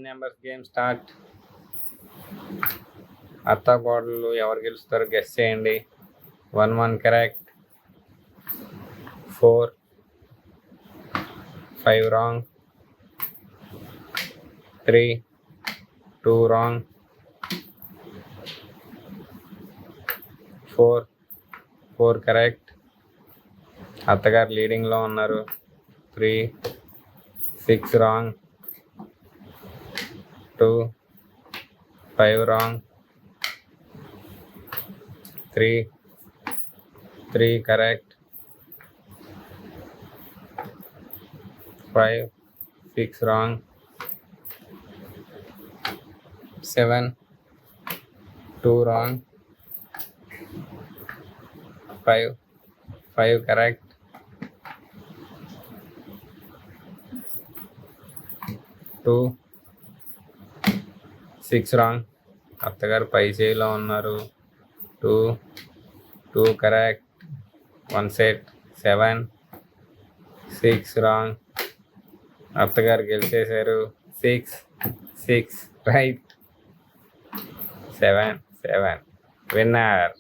Numbers game start. అత్త కోడలు ఎవరు గెలుస్తారో గెస్ చేయండి. 1 కరెక్ట్, 4, 5 రాంగ్, 3, 2 రాంగ్, 4 కరెక్ట్. అత్తగారు లీడింగ్లో ఉన్నారు. 3, 6 wrong, 2, 5 wrong, 3 correct, 5, 6 wrong, 7, 2 wrong, 5 correct, 2, 6 wrong. అత్తగారు పై చేయిలో ఉన్నారు. 2 కరెక్ట్, 1 సెట్, 7, 6 రాంగ్. అత్తగారు గెలిచేశారు. 6 రైట్, 7 విన్నర్.